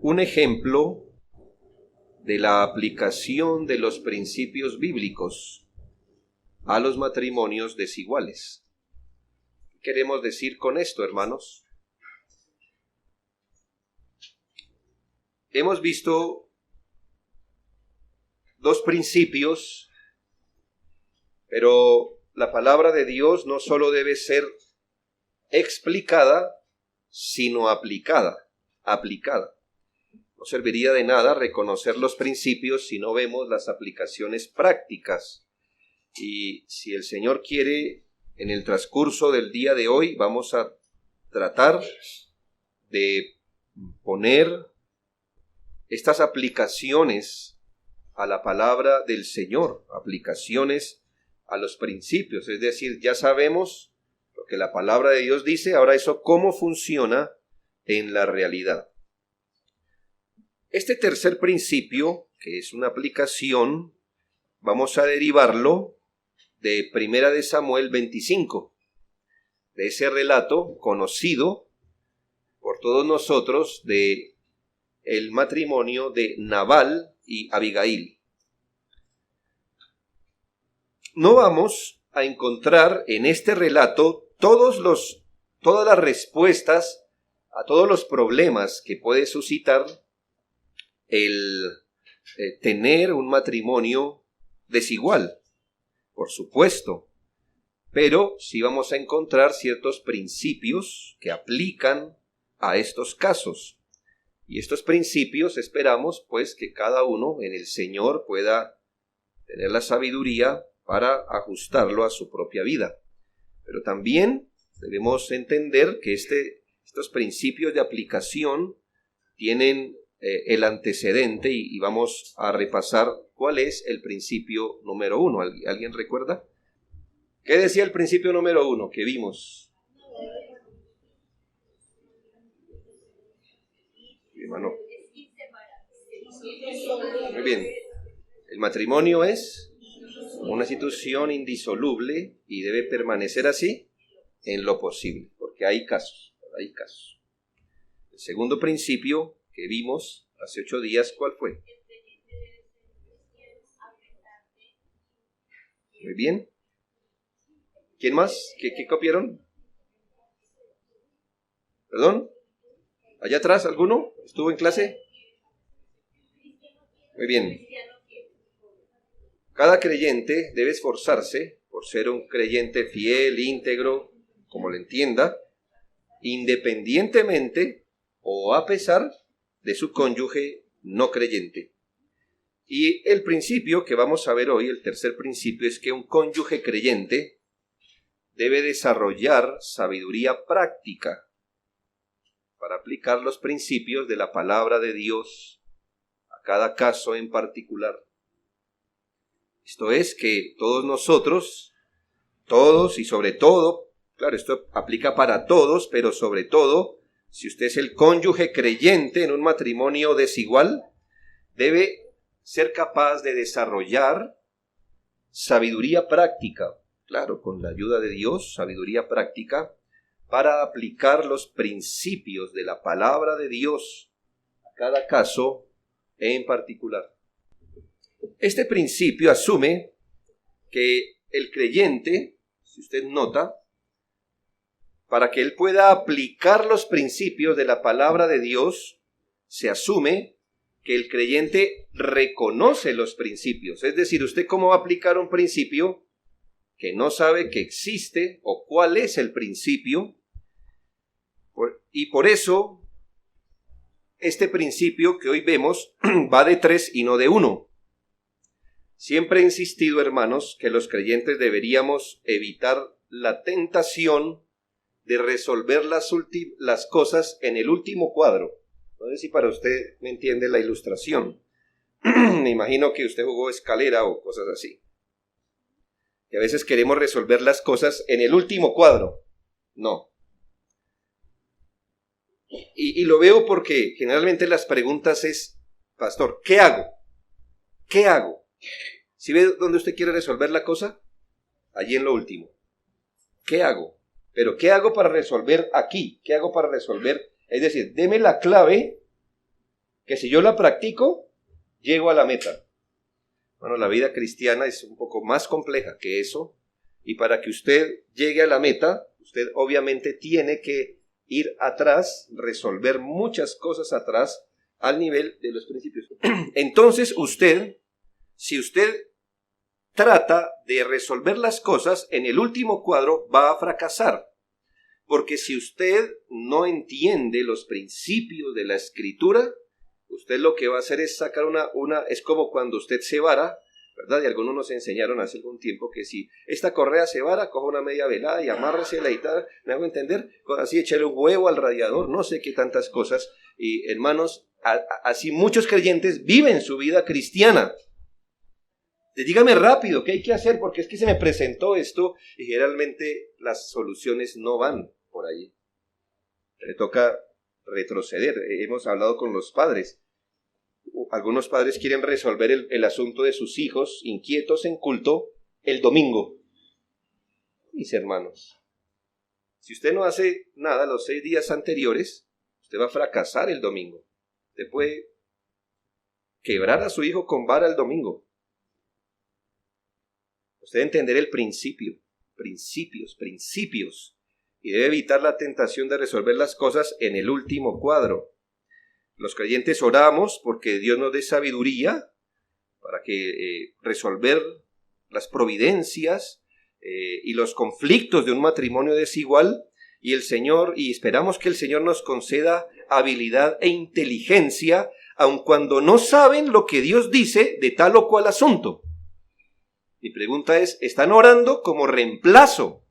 un ejemplo de la aplicación de los principios bíblicos a los matrimonios desiguales. ¿Qué queremos decir con esto, hermanos? Hemos visto dos principios, pero la palabra de Dios no solo debe ser explicada, sino aplicada. No serviría de nada reconocer los principios si no vemos las aplicaciones prácticas. Y si el Señor quiere, en el transcurso del día de hoy vamos a tratar de poner estas aplicaciones a la palabra del Señor, aplicaciones a los principios. Es decir, ya sabemos lo que la palabra de Dios dice, ahora eso cómo funciona en la realidad. Este tercer principio, que es una aplicación, vamos a derivarlo de 1 de Samuel 25, de ese relato conocido por todos nosotros de el matrimonio de Nabal y Abigail. No vamos a encontrar en este relato todas las respuestas a todos los problemas que puede suscitar el tener un matrimonio desigual, por supuesto, pero sí vamos a encontrar ciertos principios que aplican a estos casos. Y estos principios esperamos pues que cada uno en el Señor pueda tener la sabiduría para ajustarlo a su propia vida. Pero también debemos entender que estos principios de aplicación tienen el antecedente y vamos a repasar cuál es el principio número 1. ¿Alguien recuerda? ¿Qué decía el principio número 1 que vimos? Hermano. Muy bien. El matrimonio es una institución indisoluble y debe permanecer así en lo posible, porque hay casos. El segundo principio que vimos hace 8 días, ¿cuál fue? Muy bien. ¿Quién más? ¿Qué copiaron? ¿Perdón? ¿Allá atrás alguno? ¿Estuvo en clase? Muy bien. Cada creyente debe esforzarse por ser un creyente fiel, íntegro, como lo entienda, independientemente o a pesar de su cónyuge no creyente. Y el principio que vamos a ver hoy, el tercer principio, es que un cónyuge creyente debe desarrollar sabiduría práctica para aplicar los principios de la palabra de Dios a cada caso en particular. Esto es que todos nosotros, todos y sobre todo, claro, esto aplica para todos, pero sobre todo, si usted es el cónyuge creyente en un matrimonio desigual, debe ser capaz de desarrollar sabiduría práctica, claro, con la ayuda de Dios, sabiduría práctica, para aplicar los principios de la palabra de Dios a cada caso en particular. Este principio asume que el creyente, si usted nota, para que él pueda aplicar los principios de la palabra de Dios, se asume que el creyente reconoce los principios. Es decir, ¿usted cómo va a aplicar un principio que no sabe que existe o cuál es el principio? Y por eso, este principio que hoy vemos va de 3 y no de 1. Siempre he insistido, hermanos, que los creyentes deberíamos evitar la tentación de resolver las cosas en el último cuadro. No sé si para usted me entiende la ilustración. Me imagino que usted jugó escalera o cosas así. Que a veces queremos resolver las cosas en el último cuadro. No. Y lo veo porque generalmente las preguntas es, pastor, ¿qué hago? ¿Qué hago? ¿Sí ve dónde usted quiere resolver la cosa? Allí en lo último. ¿Qué hago? Pero ¿qué hago para resolver aquí? ¿Qué hago para resolver? Es decir, deme la clave que si yo la practico, llego a la meta. Bueno, la vida cristiana es un poco más compleja que eso, y para que usted llegue a la meta, usted obviamente tiene que ir atrás, resolver muchas cosas atrás, al nivel de los principios. Entonces si usted trata de resolver las cosas, en el último cuadro va a fracasar. Porque si usted no entiende los principios de la escritura, usted lo que va a hacer es sacar es como cuando usted se vara, ¿verdad? Y algunos nos enseñaron hace algún tiempo que si esta correa se vara, coja una media velada y amárresela y tal, ¿me hago entender? Así échale un huevo al radiador, no sé qué tantas cosas. Y hermanos, así muchos creyentes viven su vida cristiana. Dígame rápido, ¿qué hay que hacer? Porque es que se me presentó esto y generalmente las soluciones no van por ahí. Le toca retroceder. Hemos hablado con los padres. Algunos padres quieren resolver el asunto de sus hijos inquietos en culto el domingo. Mis hermanos, si usted no hace nada los 6 días anteriores, usted va a fracasar el domingo. Usted puede quebrar a su hijo con vara el domingo. Usted debe entender el principios, y debe evitar la tentación de resolver las cosas en el último cuadro. Los creyentes oramos porque Dios nos dé sabiduría para que resolver las providencias y los conflictos de un matrimonio desigual, y esperamos que el Señor nos conceda habilidad e inteligencia, aun cuando no saben lo que Dios dice de tal o cual asunto. Mi pregunta es, ¿están orando como reemplazo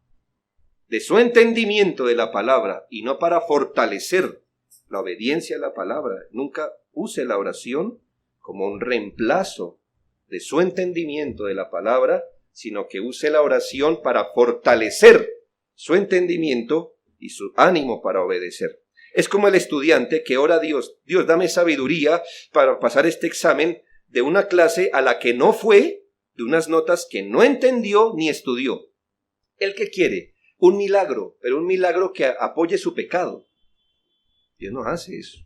de su entendimiento de la palabra y no para fortalecer la obediencia a la palabra? Nunca use la oración como un reemplazo de su entendimiento de la palabra, sino que use la oración para fortalecer su entendimiento y su ánimo para obedecer. Es como el estudiante que ora a Dios, Dios, dame sabiduría para pasar este examen de una clase a la que no fue, de unas notas que no entendió ni estudió. ¿El que quiere? Un milagro, pero un milagro que apoye su pecado. Dios no hace eso.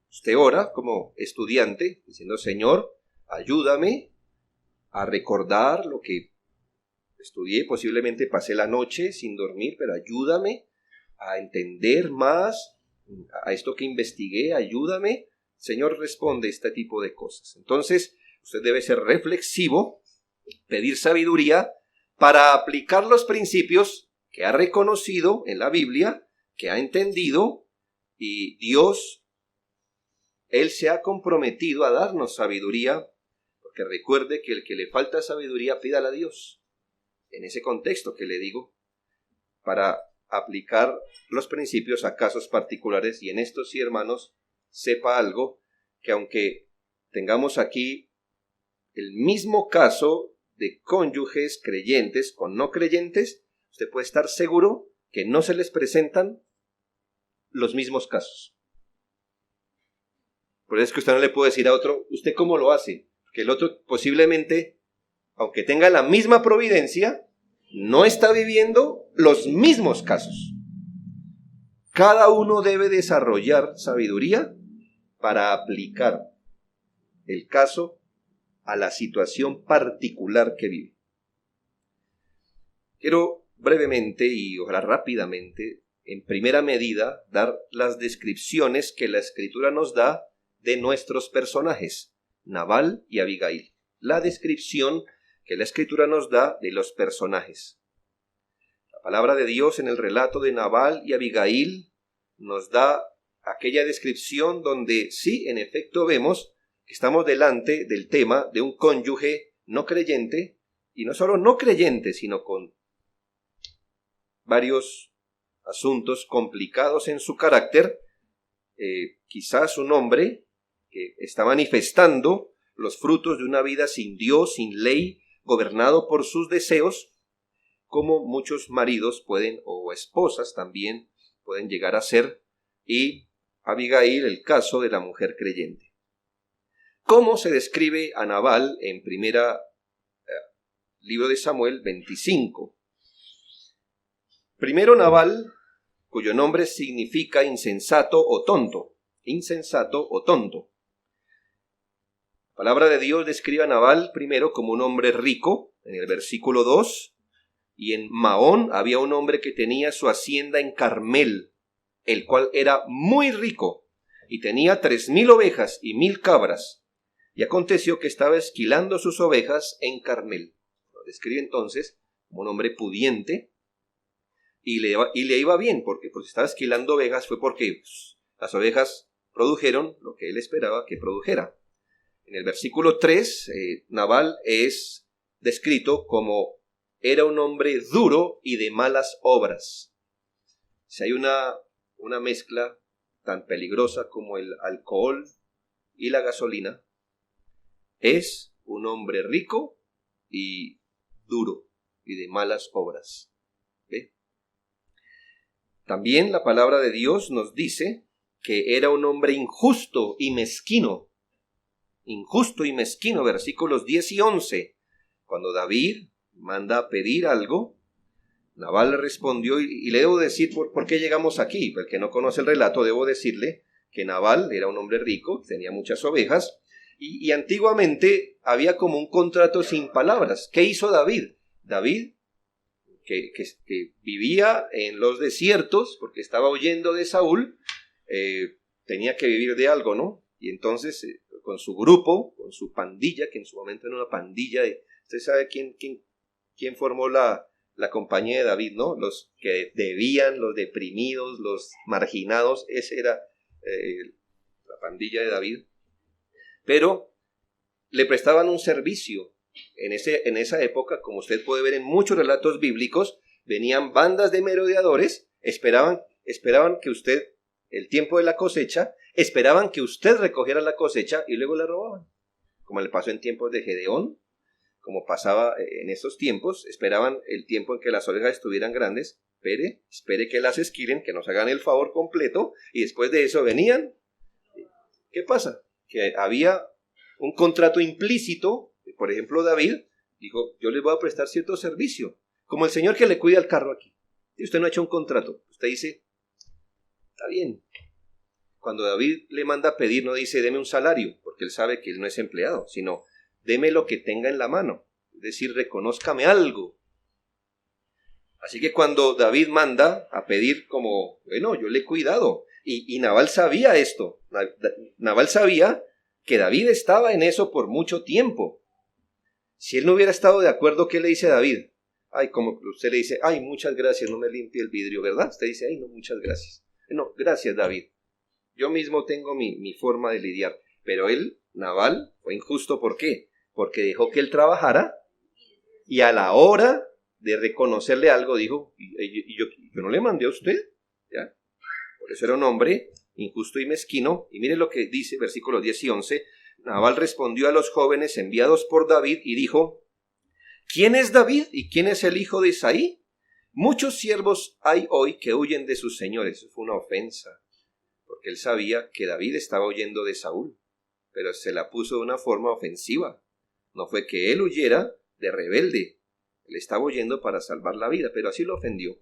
Usted ora como estudiante, diciendo, Señor, ayúdame a recordar lo que estudié, posiblemente pasé la noche sin dormir, pero ayúdame a entender más a esto que investigué, ayúdame. Señor, responde este tipo de cosas. Entonces, usted debe ser reflexivo, pedir sabiduría para aplicar los principios que ha reconocido en la Biblia, que ha entendido, y Dios, Él se ha comprometido a darnos sabiduría, porque recuerde que el que le falta sabiduría, pídala a Dios. En ese contexto que le digo, para aplicar los principios a casos particulares, y en esto sí, hermanos, sepa algo, que aunque tengamos aquí el mismo caso de cónyuges creyentes con no creyentes, usted puede estar seguro que no se les presentan los mismos casos. Por eso es que usted no le puede decir a otro, ¿usted cómo lo hace? Que el otro posiblemente, aunque tenga la misma providencia, no está viviendo los mismos casos. Cada uno debe desarrollar sabiduría para aplicar el caso a la situación particular que vive. Quiero brevemente y ojalá rápidamente, en primera medida, dar las descripciones que la Escritura nos da de nuestros personajes, Nabal y Abigail. La descripción que la Escritura nos da de los personajes. La palabra de Dios en el relato de Nabal y Abigail nos da aquella descripción donde sí, en efecto, vemos que estamos delante del tema de un cónyuge no creyente, y no solo no creyente, sino con varios asuntos complicados en su carácter. Quizás un hombre que está manifestando los frutos de una vida sin Dios, sin ley, gobernado por sus deseos, como muchos maridos pueden, o esposas también, pueden llegar a ser, y Abigail, el caso de la mujer creyente. ¿Cómo se describe a Nabal en primera libro de Samuel 25? Primero Nabal, cuyo nombre significa insensato o tonto. insensato o tonto. La palabra de Dios describe a Nabal primero como un hombre rico, en el versículo 2, y en Maón había un hombre que tenía su hacienda en Carmel, el cual era muy rico, y tenía 3,000 ovejas y 1,000 cabras, y aconteció que estaba esquilando sus ovejas en Carmel. Lo describe entonces como un hombre pudiente, y le iba bien, porque si estaba esquilando ovejas fue porque las ovejas produjeron lo que él esperaba que produjera. En el versículo 3, Nabal es descrito como era un hombre duro y de malas obras. Si hay una mezcla tan peligrosa como el alcohol y la gasolina, es un hombre rico y duro y de malas obras. ¿Ve? También la palabra de Dios nos dice que era un hombre injusto y mezquino. Injusto y mezquino, versículos 10 y 11. Cuando David manda a pedir algo, Nabal le respondió, y le debo decir por qué llegamos aquí. El que no conoce el relato, debo decirle que Nabal era un hombre rico, tenía muchas ovejas, y antiguamente había como un contrato sin palabras. ¿Qué hizo David? David, que vivía en los desiertos, porque estaba huyendo de Saúl, tenía que vivir de algo, ¿no? Y entonces, con su grupo, con su pandilla, que en su momento era una pandilla, usted sabe quién formó la compañía de David, ¿no? Los que debían, los deprimidos, los marginados, esa era la pandilla de David. Pero le prestaban un servicio. En esa época, como usted puede ver en muchos relatos bíblicos, venían bandas de merodeadores, esperaban que usted, el tiempo de la cosecha, esperaban que usted recogiera la cosecha y luego la robaban. Como le pasó en tiempos de Gedeón, como pasaba en esos tiempos, esperaban el tiempo en que las ovejas estuvieran grandes, espere que las esquilen, que nos hagan el favor completo, y después de eso venían. ¿Qué pasa? Que había un contrato implícito. Por ejemplo, David dijo, yo les voy a prestar cierto servicio, como el señor que le cuida el carro aquí. Y usted no ha hecho un contrato, usted dice, está bien. Cuando David le manda a pedir, no dice, deme un salario, porque él sabe que él no es empleado, sino, deme lo que tenga en la mano, es decir, reconózcame algo. Así que cuando David manda a pedir como, bueno, yo le he cuidado, y Nabal sabía esto, Nabal sabía que David estaba en eso por mucho tiempo. Si él no hubiera estado de acuerdo, ¿qué le dice a David? Ay, como usted le dice, ay, muchas gracias, no me limpie el vidrio, ¿verdad? Usted dice, ay, no, muchas gracias. No, gracias, David. Yo mismo tengo mi forma de lidiar. Pero él, Nabal, fue injusto. ¿Por qué? Porque dejó que él trabajara y a la hora de reconocerle algo dijo, yo no le mandé a usted. ¿Ya? Por eso era un hombre injusto y mezquino. Y mire lo que dice versículos 10 y 11. Nabal respondió a los jóvenes enviados por David y dijo, ¿quién es David y quién es el hijo de Isaí? Muchos siervos hay hoy que huyen de sus señores. Eso fue una ofensa, porque él sabía que David estaba huyendo de Saúl, pero se la puso de una forma ofensiva. No fue que él huyera de rebelde, él estaba huyendo para salvar la vida, pero así lo ofendió.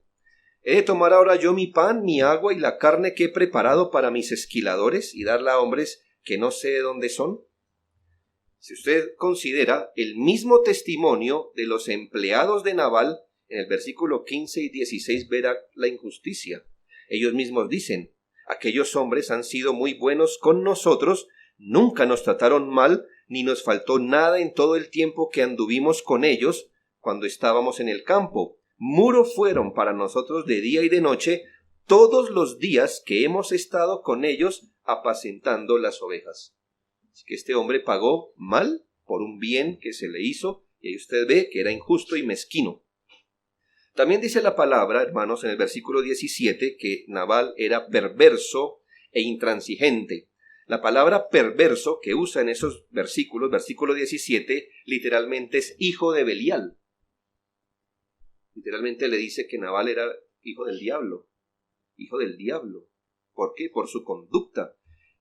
¿He de tomar ahora yo mi pan, mi agua y la carne que he preparado para mis esquiladores y darla a hombres que no sé de dónde son? Si usted considera el mismo testimonio de los empleados de Nabal, en el versículo 15 y 16 verá la injusticia. Ellos mismos dicen, aquellos hombres han sido muy buenos con nosotros, nunca nos trataron mal, ni nos faltó nada en todo el tiempo que anduvimos con ellos cuando estábamos en el campo. Muro fueron para nosotros de día y de noche todos los días que hemos estado con ellos apacentando las ovejas. Así que este hombre pagó mal por un bien que se le hizo, y ahí usted ve que era injusto y mezquino. También dice la palabra, hermanos, en el versículo 17, que Nabal era perverso e intransigente. La palabra perverso que usa en esos versículos, versículo 17, literalmente es hijo de Belial. Literalmente le dice que Nabal era hijo del diablo. Hijo del diablo. ¿Por qué? Por su conducta.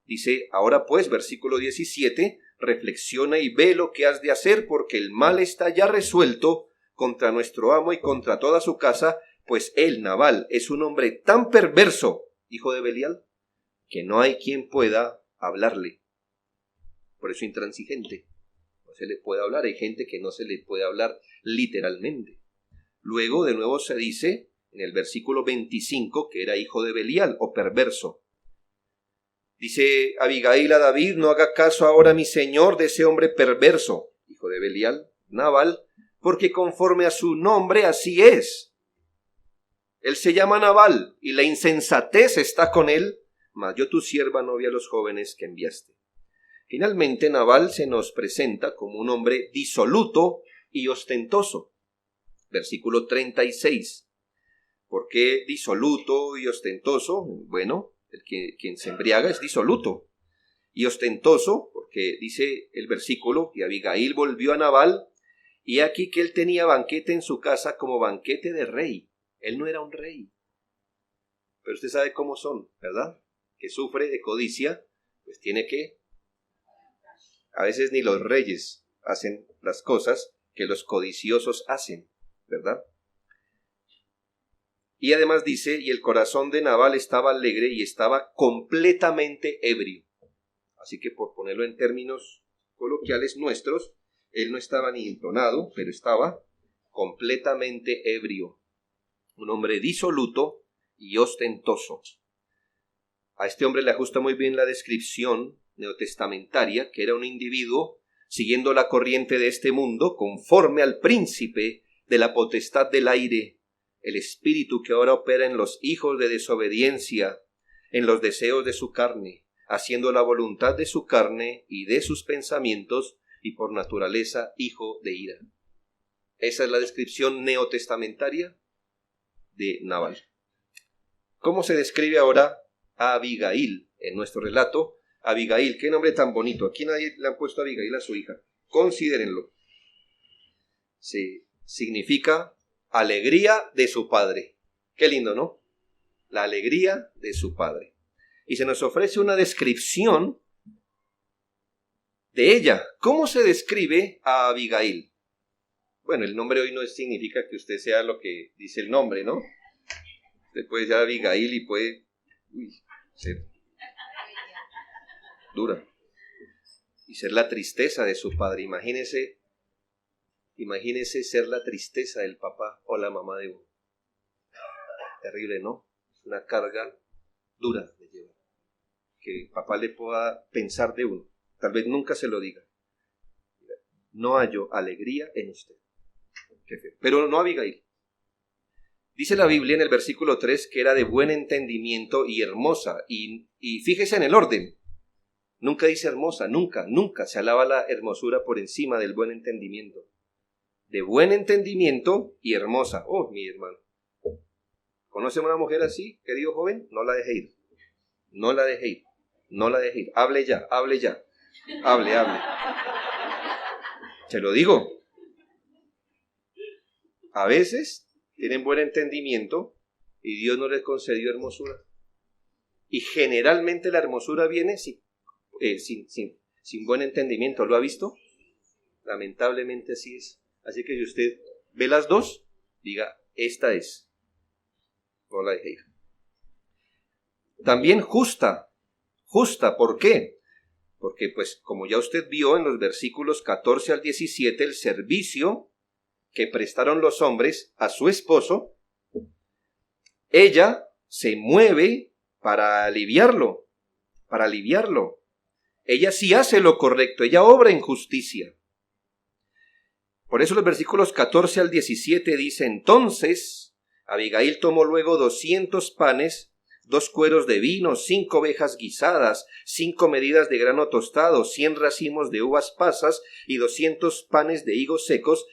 Dice, ahora pues, versículo 17, reflexiona y ve lo que has de hacer, porque el mal está ya resuelto contra nuestro amo y contra toda su casa, pues él, Nabal, es un hombre tan perverso, hijo de Belial, que no hay quien pueda hablarle. Por eso intransigente. No se le puede hablar. Hay gente que no se le puede hablar literalmente. Luego de nuevo se dice en el versículo 25 que era hijo de Belial o perverso. Dice Abigail a David: no haga caso ahora mi señor de ese hombre perverso, hijo de Belial, Nabal, porque conforme a su nombre así es. Él se llama Nabal y la insensatez está con él, mas yo tu sierva no vi a los jóvenes que enviaste. Finalmente Nabal se nos presenta como un hombre disoluto y ostentoso. Versículo 36. ¿Por qué disoluto y ostentoso? Bueno, quien se embriaga es disoluto. Y ostentoso, porque dice el versículo, y Abigail volvió a Nabal, y aquí que él tenía banquete en su casa como banquete de rey. Él no era un rey. Pero usted sabe cómo son, ¿verdad? Que sufre de codicia, pues tiene que... A veces ni los reyes hacen las cosas que los codiciosos hacen, ¿verdad? Y además dice, y el corazón de Nabal estaba alegre y estaba completamente ebrio. Así que por ponerlo en términos coloquiales nuestros, él no estaba ni entonado, pero estaba completamente ebrio. Un hombre disoluto y ostentoso. A este hombre le ajusta muy bien la descripción neotestamentaria, que era un individuo siguiendo la corriente de este mundo, conforme al príncipe de la potestad del aire, el espíritu que ahora opera en los hijos de desobediencia, en los deseos de su carne, haciendo la voluntad de su carne y de sus pensamientos, y por naturaleza hijo de ira. Esa es la descripción neotestamentaria de Nabal. ¿Cómo se describe ahora a Abigail en nuestro relato? Abigail, qué nombre tan bonito. Aquí nadie le han puesto a Abigail a su hija. Considérenlo. Sí, significa alegría de su padre. Qué lindo, ¿no? La alegría de su padre. Y se nos ofrece una descripción de ella. ¿Cómo se describe a Abigail? Bueno, el nombre hoy no significa que usted sea lo que dice el nombre, ¿no? Usted puede ser Abigail y puede ser dura. Y ser la tristeza de su padre. Imagínese ser la tristeza del papá o la mamá de uno. Terrible, ¿no? Es una carga dura de llevar. Que el papá le pueda pensar de uno. Tal vez nunca se lo diga. No hallo alegría en usted. Qué feo. Pero no Abigail. Dice la Biblia en el versículo 3 que era de buen entendimiento y hermosa. Y fíjese en el orden. Nunca dice hermosa, nunca se alaba la hermosura por encima del buen entendimiento. De buen entendimiento y hermosa. Oh, mi hermano. ¿Conoce a una mujer así, querido joven? No la deje ir. No la deje ir. No la deje ir. Hable ya. Hable. Se lo digo. A veces tienen buen entendimiento y Dios no les concedió hermosura. Y generalmente la hermosura viene sin buen entendimiento. ¿Lo ha visto? Lamentablemente así es. Así que si usted ve las dos, diga, esta es. No la deje ir. También justa. ¿Por qué? Porque pues como ya usted vio en los versículos 14 al 17, el servicio que prestaron los hombres a su esposo, ella se mueve para aliviarlo. Ella sí hace lo correcto, ella obra en justicia. Por eso los versículos 14 al 17 dice, entonces Abigail tomó luego 200 panes, 2 cueros de vino, 5 ovejas guisadas, 5 medidas de grano tostado, 100 racimos de uvas pasas y 200 panes de higos secos,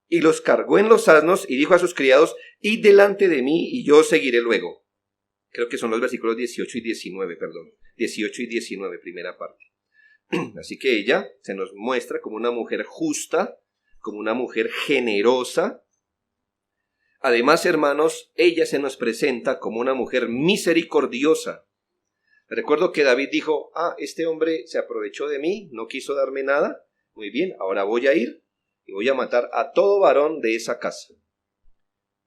y los cargó en los asnos y dijo a sus criados, id delante de mí y yo seguiré luego. Creo que son los versículos 18 y 19, 18 y 19, primera parte. Así que ella se nos muestra como una mujer justa, como una mujer generosa. Además, hermanos, ella se nos presenta como una mujer misericordiosa. Recuerdo que David dijo, este hombre se aprovechó de mí, no quiso darme nada. Muy bien, ahora voy a ir y voy a matar a todo varón de esa casa.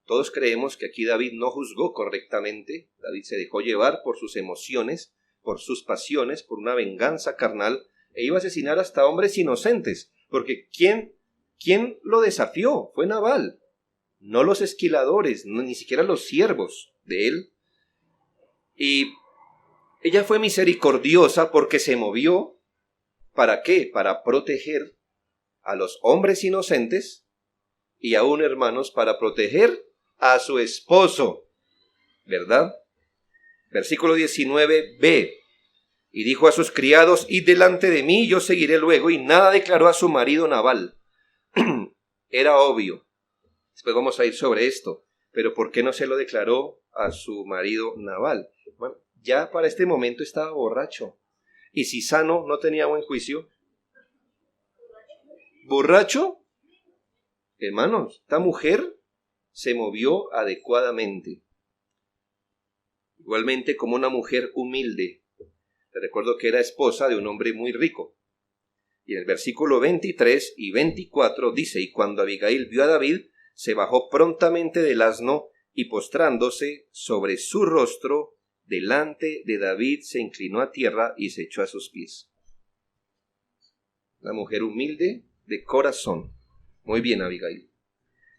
Todos creemos que aquí David no juzgó correctamente. David se dejó llevar por sus emociones, por sus pasiones, por una venganza carnal, e iba a asesinar hasta hombres inocentes, porque ¿quién lo desafió? Fue Nabal, no los esquiladores, ni siquiera los siervos de él. Y ella fue misericordiosa porque se movió, ¿para qué? Para proteger a los hombres inocentes y aún, hermanos, para proteger a su esposo, ¿verdad? Versículo 19b. Y dijo a sus criados: id delante de mí, yo seguiré luego. Y nada declaró a su marido Nabal. Era obvio. Después vamos a ir sobre esto. Pero ¿por qué no se lo declaró a su marido Nabal? Bueno, ya para este momento estaba borracho. Y si sano, no tenía buen juicio. ¿Borracho? Hermanos, esta mujer se movió adecuadamente. Igualmente como una mujer humilde. Te recuerdo que era esposa de un hombre muy rico. Y en el versículo 23 y 24 dice: y cuando Abigail vio a David, se bajó prontamente del asno y postrándose sobre su rostro delante de David, se inclinó a tierra y se echó a sus pies. Una mujer humilde de corazón. Muy bien, Abigail.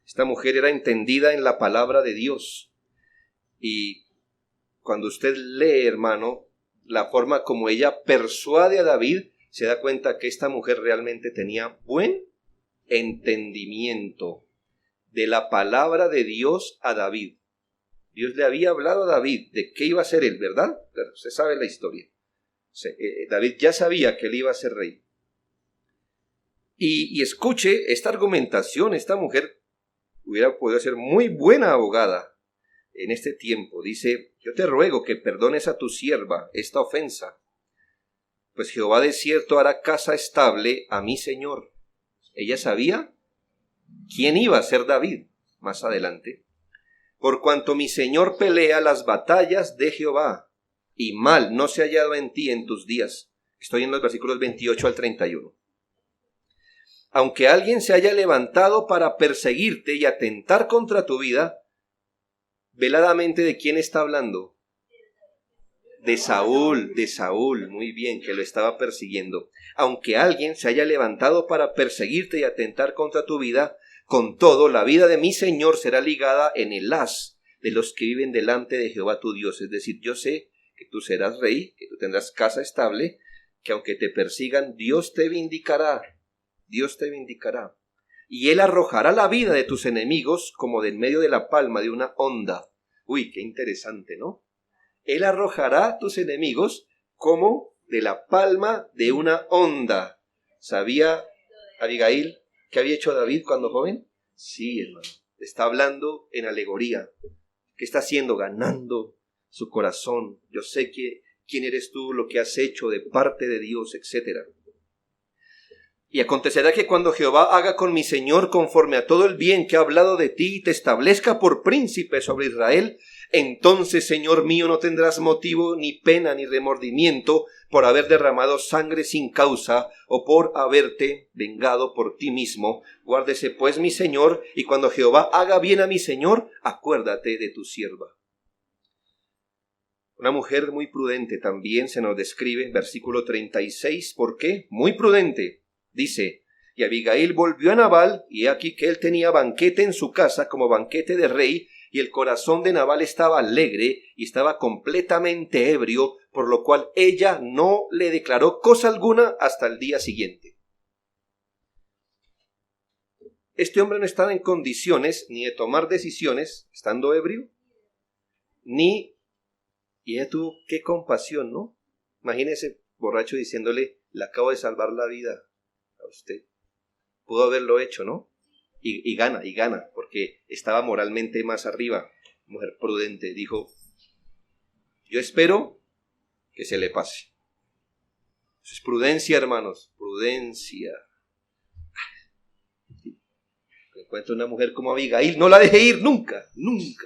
Esta mujer era entendida en la palabra de Dios. Y cuando usted lee, hermano, la forma como ella persuade a David, se da cuenta que esta mujer realmente tenía buen entendimiento de la palabra de Dios a David. Dios le había hablado a David de qué iba a ser él, ¿verdad? Pero usted sabe la historia. David ya sabía que él iba a ser rey. Y escuche esta argumentación. Esta mujer hubiera podido ser muy buena abogada en este tiempo. Dice: yo te ruego que perdones a tu sierva esta ofensa, pues Jehová de cierto hará casa estable a mi señor. Ella sabía quién iba a ser David más adelante. Por cuanto mi señor pelea las batallas de Jehová, y mal no se ha hallado en ti en tus días. Estoy en los versículos 28 al 31. Aunque alguien se haya levantado para perseguirte y atentar contra tu vida, veladamente, ¿de quién está hablando? De Saúl, muy bien, que lo estaba persiguiendo. Aunque alguien se haya levantado para perseguirte y atentar contra tu vida, con todo, la vida de mi Señor será ligada en el haz de los que viven delante de Jehová tu Dios. Es decir, yo sé que tú serás rey, que tú tendrás casa estable, que aunque te persigan, Dios te vindicará. Dios te vindicará. Y Él arrojará la vida de tus enemigos como de en medio de la palma de una onda. Uy, qué interesante, ¿no? Él arrojará tus enemigos como de la palma de una onda. ¿Sabía Abigail qué había hecho David cuando joven? Sí, hermano. Está hablando en alegoría. ¿Qué está haciendo? Ganando su corazón. Yo sé quién eres tú, lo que has hecho de parte de Dios, etc. Y acontecerá que cuando Jehová haga con mi Señor conforme a todo el bien que ha hablado de ti y te establezca por príncipe sobre Israel, entonces, Señor mío, no tendrás motivo, ni pena, ni remordimiento por haber derramado sangre sin causa o por haberte vengado por ti mismo. Guárdese pues mi Señor, y cuando Jehová haga bien a mi Señor, acuérdate de tu sierva. Una mujer muy prudente también se nos describe en versículo 36. ¿Por qué? Muy prudente. Dice: y Abigail volvió a Nabal, y he aquí que él tenía banquete en su casa como banquete de rey, y el corazón de Nabal estaba alegre y estaba completamente ebrio, por lo cual ella no le declaró cosa alguna hasta el día siguiente. Este hombre no estaba en condiciones ni de tomar decisiones estando ebrio, ni... Y ella tuvo qué compasión, ¿no? Imagínese borracho diciéndole: le acabo de salvar la vida a usted. Pudo haberlo hecho, ¿no? Y gana, porque estaba moralmente más arriba. Mujer prudente, dijo: yo espero que se le pase. Eso es prudencia, hermanos, prudencia. Encuentro una mujer como Abigail, no la deje ir nunca, nunca.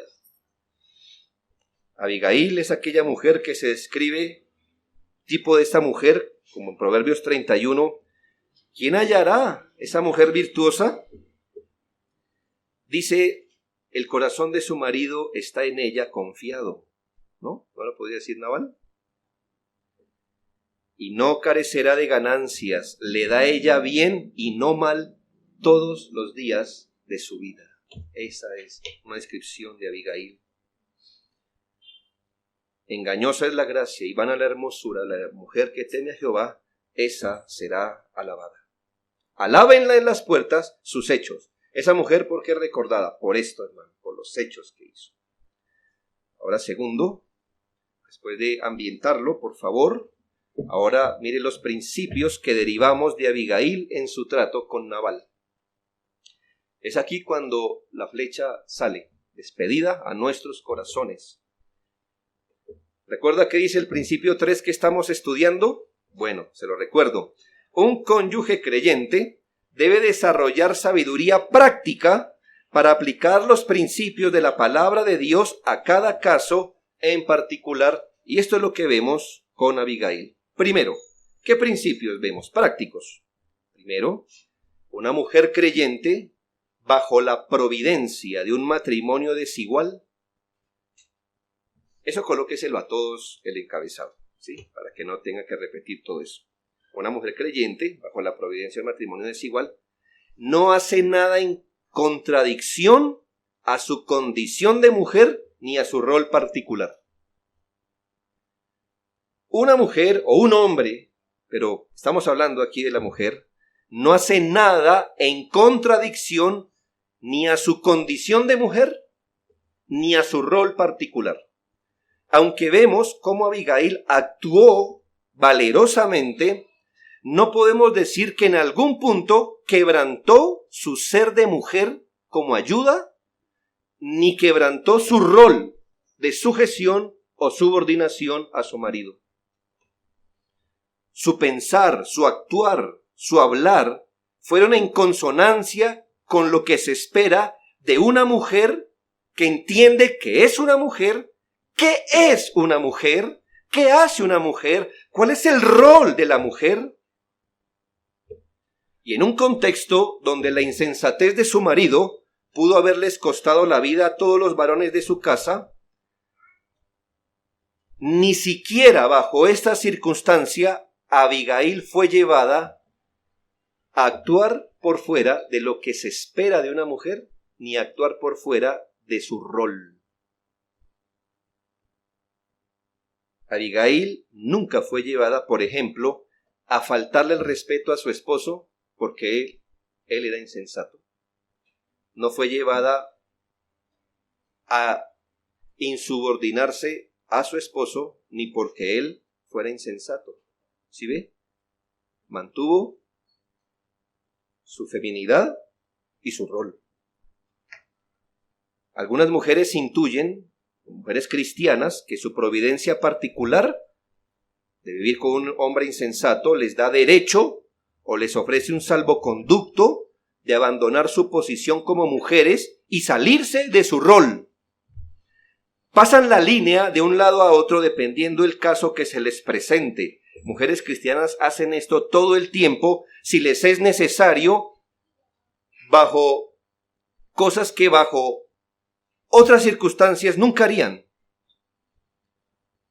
Abigail es aquella mujer que se describe, tipo de esta mujer, como en Proverbios 31. ¿Quién hallará esa mujer virtuosa? Dice: el corazón de su marido está en ella confiado. ¿No? ¿No lo podría decir Nabal? y no carecerá de ganancias. Le da ella bien y no mal todos los días de su vida. Esa es una descripción de Abigail. Engañosa es la gracia y vana la hermosura. La mujer que teme a Jehová, esa será alabada. Alábenla en las puertas sus hechos. Esa mujer, ¿por qué es recordada? Por esto, hermano, por los hechos que hizo. Ahora, segundo, después de ambientarlo, por favor, ahora mire los principios que derivamos de Abigail en su trato con Nabal. Es aquí cuando la flecha sale, despedida a nuestros corazones. ¿Recuerda qué dice el principio 3 que estamos estudiando? Bueno, se lo recuerdo. Un cónyuge creyente debe desarrollar sabiduría práctica para aplicar los principios de la palabra de Dios a cada caso en particular. Y esto es lo que vemos con Abigail. Primero, ¿qué principios vemos prácticos? Primero, una mujer creyente bajo la providencia de un matrimonio desigual. Eso colóqueselo a todos el encabezado, ¿sí? Para que no tenga que repetir todo eso. Una mujer creyente, bajo la providencia del matrimonio desigual, no hace nada en contradicción a su condición de mujer ni a su rol particular. Una mujer o un hombre, pero estamos hablando aquí de la mujer, no hace nada en contradicción ni a su condición de mujer ni a su rol particular. Aunque vemos cómo Abigail actuó valerosamente, no podemos decir que en algún punto quebrantó su ser de mujer como ayuda, ni quebrantó su rol de sujeción o subordinación a su marido. Su pensar, su actuar, su hablar fueron en consonancia con lo que se espera de una mujer que entiende que es una mujer, qué es una mujer, qué hace una mujer, cuál es el rol de la mujer. Y en un contexto donde la insensatez de su marido pudo haberles costado la vida a todos los varones de su casa, ni siquiera bajo esta circunstancia Abigail fue llevada a actuar por fuera de lo que se espera de una mujer, ni a actuar por fuera de su rol. Abigail nunca fue llevada, por ejemplo, a faltarle el respeto a su esposo porque él era insensato. No fue llevada a insubordinarse a su esposo ni porque él fuera insensato. ¿Sí ve? Mantuvo su feminidad y su rol. Algunas mujeres intuyen, mujeres cristianas, que su providencia particular de vivir con un hombre insensato les da derecho o les ofrece un salvoconducto de abandonar su posición como mujeres y salirse de su rol. Pasan la línea de un lado a otro dependiendo del caso que se les presente. Mujeres cristianas hacen esto todo el tiempo si les es necesario, bajo cosas que bajo otras circunstancias nunca harían.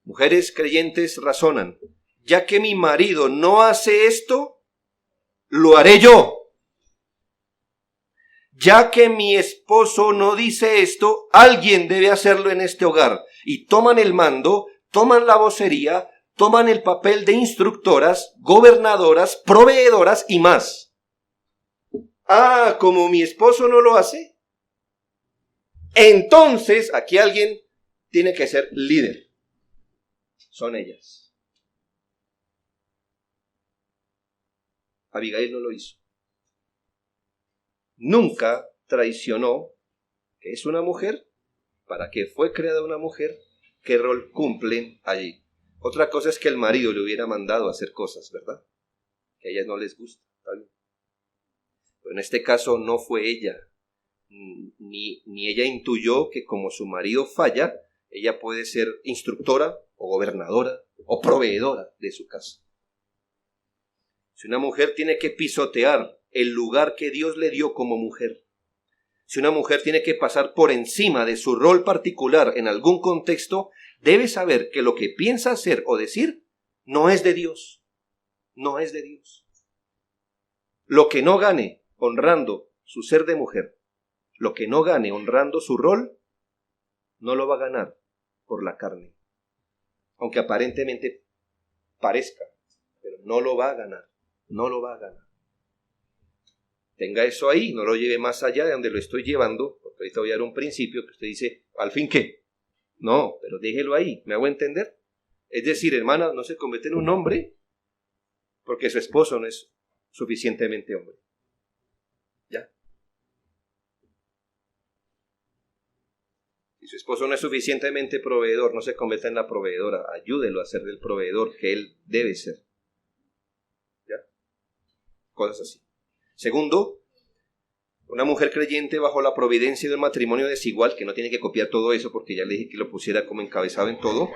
Mujeres creyentes razonan: ya que mi marido no hace esto, lo haré yo. Ya que mi esposo no dice esto, alguien debe hacerlo en este hogar. Y toman el mando, toman la vocería, toman el papel de instructoras, gobernadoras, proveedoras y más. Ah, como mi esposo no lo hace, entonces aquí alguien tiene que ser líder. Son ellas. Abigail no lo hizo. Nunca traicionó que es una mujer, para que fue creada una mujer, qué rol cumplen allí. Otra cosa es que el marido le hubiera mandado a hacer cosas, ¿verdad? Que a ellas no les gusta, ¿está bien? Pero en este caso no fue ella, ni ella intuyó que como su marido falla, ella puede ser instructora o gobernadora o proveedora de su casa. Si una mujer tiene que pisotear el lugar que Dios le dio como mujer, si una mujer tiene que pasar por encima de su rol particular en algún contexto, debe saber que lo que piensa hacer o decir no es de Dios, no es de Dios. Lo que no gane honrando su ser de mujer, lo que no gane honrando su rol, no lo va a ganar por la carne. Aunque aparentemente parezca, pero no lo va a ganar, no lo va a ganar. Tenga eso ahí, no lo lleve más allá de donde lo estoy llevando, porque ahorita voy a dar un principio que usted dice, ¿al fin qué? No, pero déjelo ahí, ¿me hago entender? Es decir, hermana, no se convierte en un hombre porque su esposo no es suficientemente hombre. ¿Ya? Si su esposo no es suficientemente proveedor, no se convierta en la proveedora, ayúdelo a ser el proveedor que él debe ser. ¿Ya? Cosas así. Segundo, una mujer creyente bajo la providencia de un matrimonio desigual, que no tiene que copiar todo eso porque ya le dije que lo pusiera como encabezado en todo,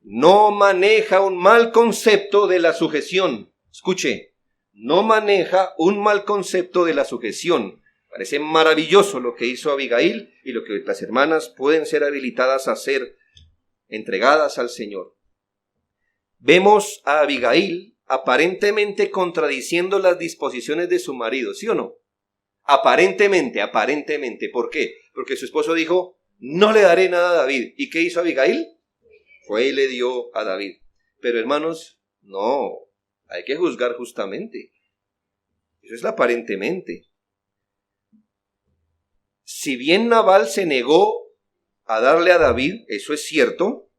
no maneja un mal concepto de la sujeción. Escuche, no maneja un mal concepto de la sujeción. Parece maravilloso lo que hizo Abigail y lo que las hermanas pueden ser habilitadas a hacer, entregadas al Señor. Vemos a Abigail aparentemente contradiciendo las disposiciones de su marido, ¿sí o no? Aparentemente. ¿Por qué? Porque su esposo dijo, no le daré nada a David. ¿Y qué hizo Abigail? Fue y le dio a David. Pero hermanos, no, hay que juzgar justamente. Eso es aparentemente. Si bien Nabal se negó a darle a David, eso es cierto,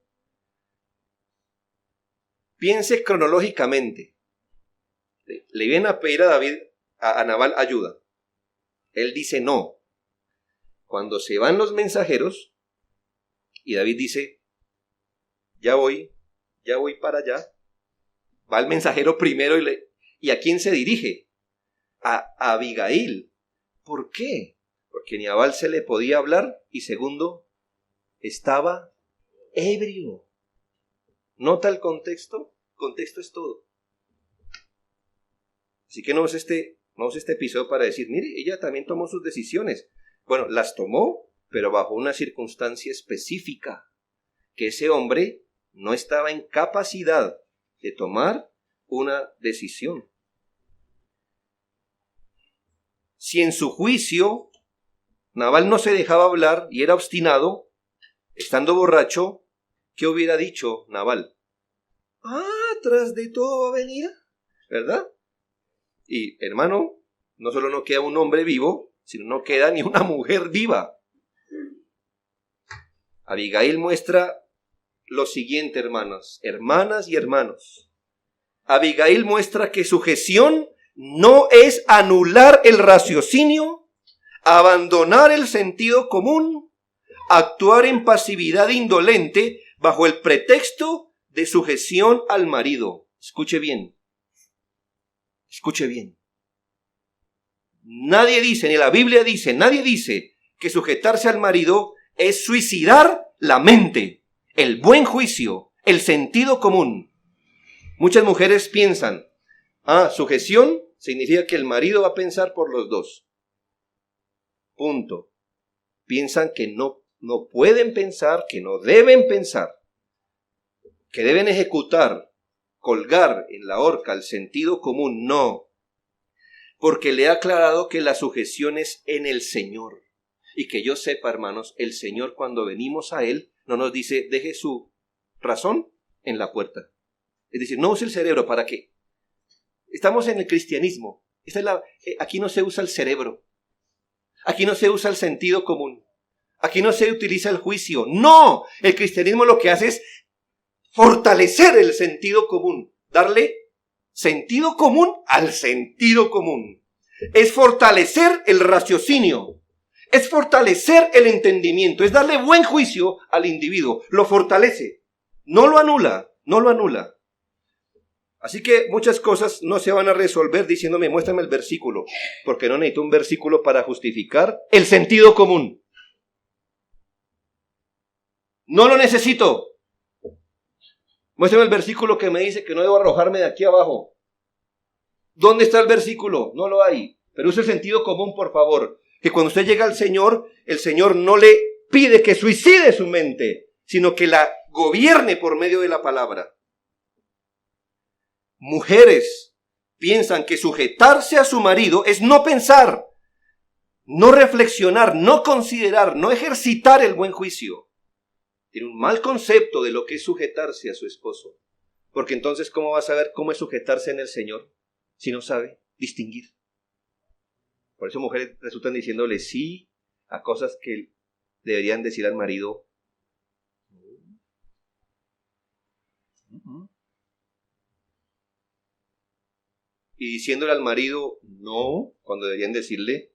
piense cronológicamente. Le vienen a pedir a David, a Nabal ayuda. Él dice no. Cuando se van los mensajeros, y David dice, ya voy para allá, va el mensajero primero ¿y a quién se dirige? A Abigail. ¿Por qué? Porque ni a Nabal se le podía hablar, y segundo, estaba ebrio. ¿Nota el contexto? Contexto es todo. Así que no es este episodio para decir, mire, ella también tomó sus decisiones. Bueno, las tomó, pero bajo una circunstancia específica, que ese hombre no estaba en capacidad de tomar una decisión. Si en su juicio Nabal no se dejaba hablar y era obstinado, estando borracho, ¿qué hubiera dicho Nabal? Tras de todo va a venir, ¿verdad? Y hermano, no solo no queda un hombre vivo, sino no queda ni una mujer viva. Abigail muestra lo siguiente, hermanas y hermanos. Abigail muestra que sujeción no es anular el raciocinio, abandonar el sentido común, actuar en pasividad indolente bajo el pretexto de sujeción al marido. Escuche bien. Nadie dice, ni la Biblia dice, nadie dice que sujetarse al marido es suicidar la mente, el buen juicio, el sentido común. Muchas mujeres piensan, sujeción significa que el marido va a pensar por los dos. Punto. Piensan que no pueden pensar, que no deben pensar, que deben ejecutar, colgar en la horca el sentido común. No, porque le he aclarado que la sujeción es en el Señor. Y que yo sepa, hermanos, el Señor cuando venimos a Él no nos dice, deje su razón en la puerta. Es decir, no use el cerebro, ¿para qué? Estamos en el cristianismo. Aquí no se usa el cerebro. Aquí no se usa el sentido común. Aquí no se utiliza el juicio. No, el cristianismo lo que hace es fortalecer el sentido común, darle sentido común al sentido común. Es fortalecer el raciocinio, es fortalecer el entendimiento, es darle buen juicio al individuo, lo fortalece, no lo anula. Así que muchas cosas no se van a resolver diciéndome, muéstrame el versículo, porque no necesito un versículo para justificar el sentido común. No lo necesito. Muéstrame el versículo que me dice que no debo arrojarme de aquí abajo. ¿Dónde está el versículo? No lo hay. Pero use el sentido común, por favor. Que cuando usted llega al Señor, el Señor no le pide que suicide su mente, sino que la gobierne por medio de la palabra. mujeres piensan que sujetarse a su marido es no pensar, no reflexionar, no considerar, no ejercitar el buen juicio. Tiene un mal concepto de lo que es sujetarse a su esposo. Porque entonces, ¿cómo va a saber cómo es sujetarse en el Señor si no sabe distinguir? Por eso mujeres resultan diciéndole sí a cosas que deberían decir al marido. Y diciéndole al marido no, cuando deberían decirle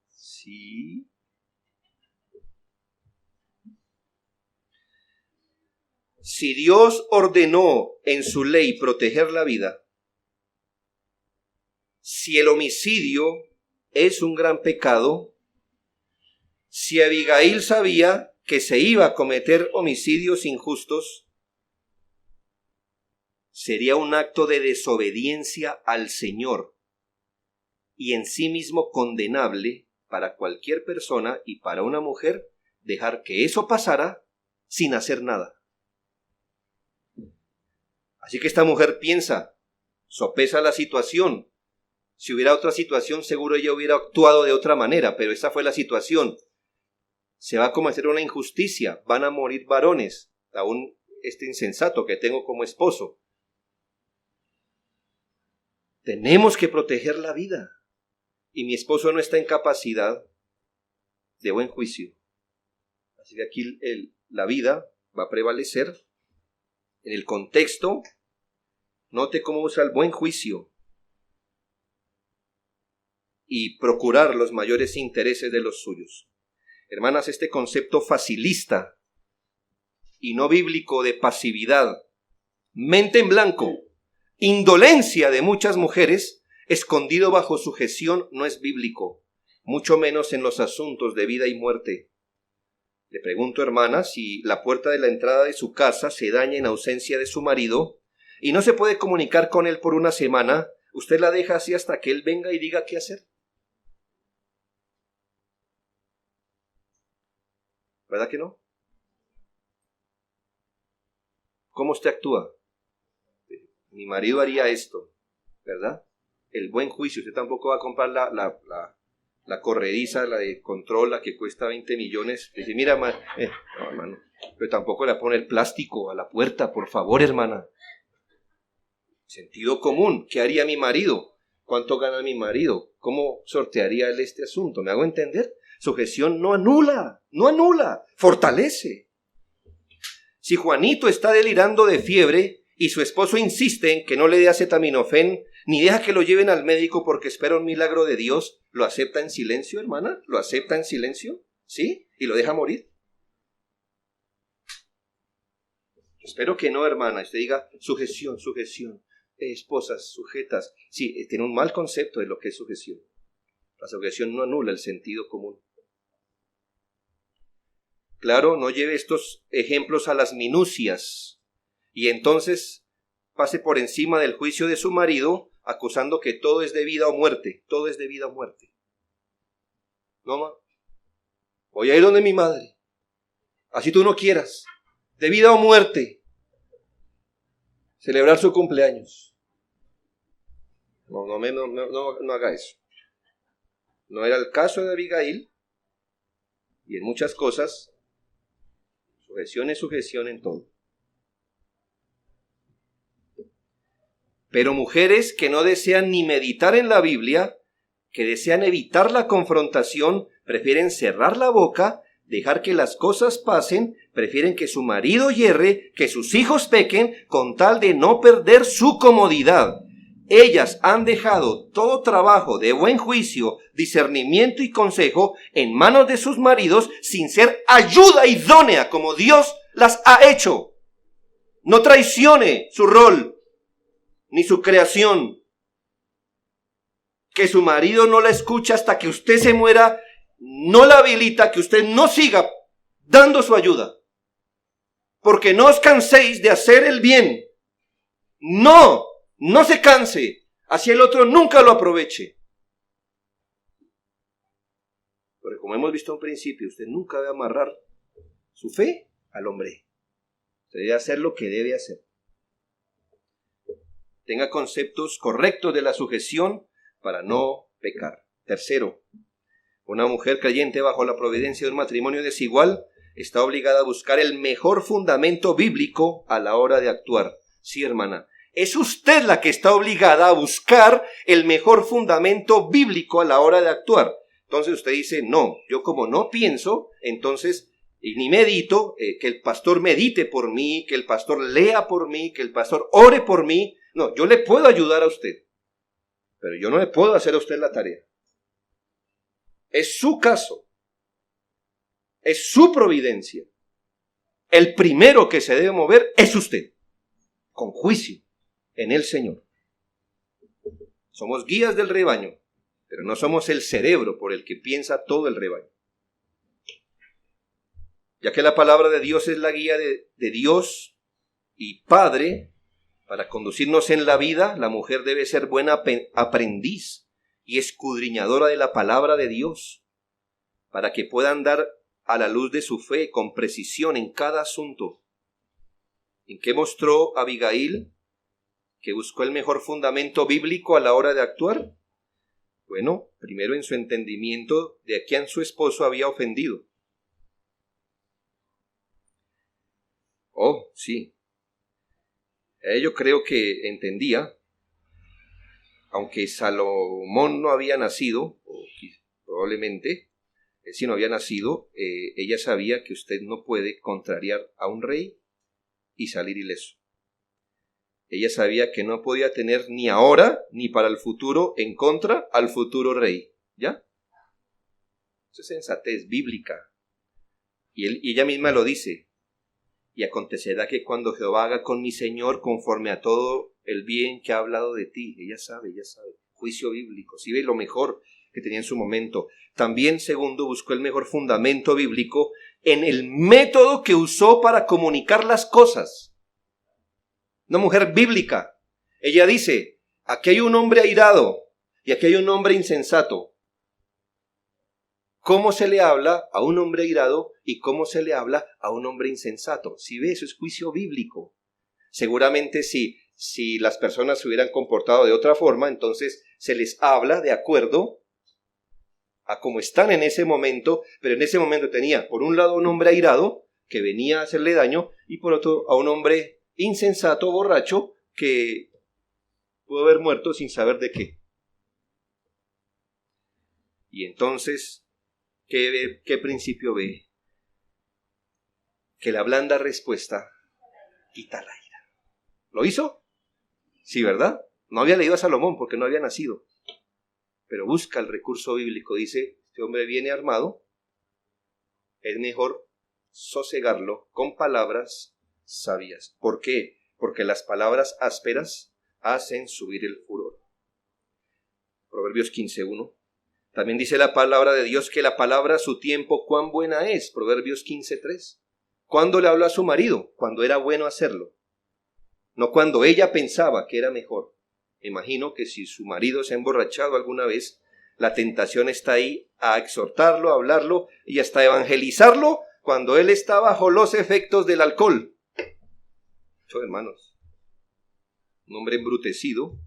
sí. Si Dios ordenó en su ley proteger la vida, si el homicidio es un gran pecado, si Abigail sabía que se iba a cometer homicidios injustos, sería un acto de desobediencia al Señor y en sí mismo condenable para cualquier persona y para una mujer dejar que eso pasara sin hacer nada. Así que esta mujer piensa, sopesa la situación. Si hubiera otra situación, seguro ella hubiera actuado de otra manera, pero esa fue la situación. Se va a cometer una injusticia, van a morir varones, aún este insensato que tengo como esposo. Tenemos que proteger la vida. Y mi esposo no está en capacidad de buen juicio. Así que aquí la vida va a prevalecer. En el contexto, note cómo usa el buen juicio y procurar los mayores intereses de los suyos. Hermanas, este concepto facilista y no bíblico de pasividad, mente en blanco, indolencia de muchas mujeres, escondido bajo sujeción, no es bíblico, mucho menos en los asuntos de vida y muerte. Le pregunto, hermana, si la puerta de la entrada de su casa se daña en ausencia de su marido y no se puede comunicar con él por una semana, ¿usted la deja así hasta que él venga y diga qué hacer? ¿Verdad que no? ¿Cómo usted actúa? Mi marido haría esto, ¿verdad? El buen juicio. Usted tampoco va a comprar la corrediza, la de control, la que cuesta 20 millones. Dice, mira, no, hermano, pero tampoco le va a poner plástico a la puerta, por favor, hermana. Sentido común. ¿Qué haría mi marido? ¿Cuánto gana mi marido? ¿Cómo sortearía él este asunto? ¿Me hago entender? Sujeción no anula, fortalece. Si Juanito está delirando de fiebre y su esposo insiste en que no le dé acetaminofén, ni deja que lo lleven al médico porque espera un milagro de Dios, ¿lo acepta en silencio, hermana? ¿Lo acepta en silencio? ¿Sí? ¿Y lo deja morir? Espero que no, hermana. Usted diga sujeción. Esposas sujetas. Sí, tiene un mal concepto de lo que es sujeción. La sujeción no anula el sentido común. Claro, no lleve estos ejemplos a las minucias y entonces pase por encima del juicio de su marido acusando que todo es de vida o muerte. Todo es de vida o muerte. No, ma. Voy a ir donde mi madre. Así tú no quieras. De vida o muerte. Celebrar su cumpleaños. No haga eso. No era el caso de Abigail. Y en muchas cosas, sujeción es sujeción en todo. Pero mujeres que no desean ni meditar en la Biblia, que desean evitar la confrontación, prefieren cerrar la boca, dejar que las cosas pasen, prefieren que su marido yerre, que sus hijos pequen, con tal de no perder su comodidad. Ellas han dejado todo trabajo de buen juicio, discernimiento y consejo en manos de sus maridos sin ser ayuda idónea como Dios las ha hecho. No traicione su rol ni su creación. Que su marido no la escuche hasta que usted se muera, no la habilita que usted no siga dando su ayuda. Porque no os canséis de hacer el bien. No se canse, así el otro nunca lo aproveche. Porque como hemos visto en principio, usted nunca debe amarrar su fe al hombre. Usted debe hacer lo que debe hacer. tenga conceptos correctos de la sujeción para no pecar. Tercero, una mujer creyente bajo la providencia de un matrimonio desigual está obligada a buscar el mejor fundamento bíblico a la hora de actuar. Sí, hermana, es usted la que está obligada a buscar el mejor fundamento bíblico a la hora de actuar. Entonces usted dice, no, yo como no pienso, entonces y ni medito, que el pastor medite por mí, que el pastor lea por mí, que el pastor ore por mí. No, yo le puedo ayudar a usted, pero yo no le puedo hacer a usted la tarea. Es su caso, es su providencia. El primero que se debe mover es usted, con juicio en el Señor. Somos guías del rebaño, pero no somos el cerebro por el que piensa todo el rebaño. Ya que la palabra de Dios es la guía de Dios y Padre, para conducirnos en la vida, la mujer debe ser buena aprendiz y escudriñadora de la palabra de Dios, para que pueda andar a la luz de su fe con precisión en cada asunto. ¿En qué mostró Abigail que buscó el mejor fundamento bíblico a la hora de actuar? Bueno, primero en su entendimiento de a quién su esposo había ofendido. Oh, sí. Yo creo que entendía, aunque Salomón no había nacido, o probablemente, si no había nacido, ella sabía que usted no puede contrariar a un rey y salir ileso. Ella sabía que no podía tener ni ahora ni para el futuro en contra al futuro rey. ¿Ya? Eso es sensatez bíblica. Y ella misma lo dice. Y acontecerá que cuando Jehová haga con mi Señor conforme a todo el bien que ha hablado de ti. Ella sabe. Juicio bíblico. Sí ve lo mejor que tenía en su momento. También, segundo, buscó el mejor fundamento bíblico en el método que usó para comunicar las cosas. Una mujer bíblica. Ella dice, aquí hay un hombre airado y aquí hay un hombre insensato. ¿Cómo se le habla a un hombre airado y cómo se le habla a un hombre insensato? Si ve, eso es juicio bíblico. Seguramente si las personas se hubieran comportado de otra forma, entonces se les habla de acuerdo a cómo están en ese momento, pero en ese momento tenía por un lado un hombre airado que venía a hacerle daño y por otro a un hombre insensato, borracho, que pudo haber muerto sin saber de qué. Y entonces, ¿qué principio ve? Que la blanda respuesta quita la ira. ¿Lo hizo? Sí, ¿verdad? No había leído a Salomón porque no había nacido. Pero busca el recurso bíblico. Dice, este hombre viene armado. Es mejor sosegarlo con palabras sabias. ¿Por qué? Porque las palabras ásperas hacen subir el furor. Proverbios 15:1. También dice la palabra de Dios que la palabra a su tiempo cuán buena es. Proverbios 15:3. ¿Cuándo le habló a su marido? Cuando era bueno hacerlo. No cuando ella pensaba que era mejor. Imagino que si su marido se ha emborrachado alguna vez, la tentación está ahí a exhortarlo, a hablarlo y hasta evangelizarlo cuando él está bajo los efectos del alcohol. Hermanos, un hombre embrutecido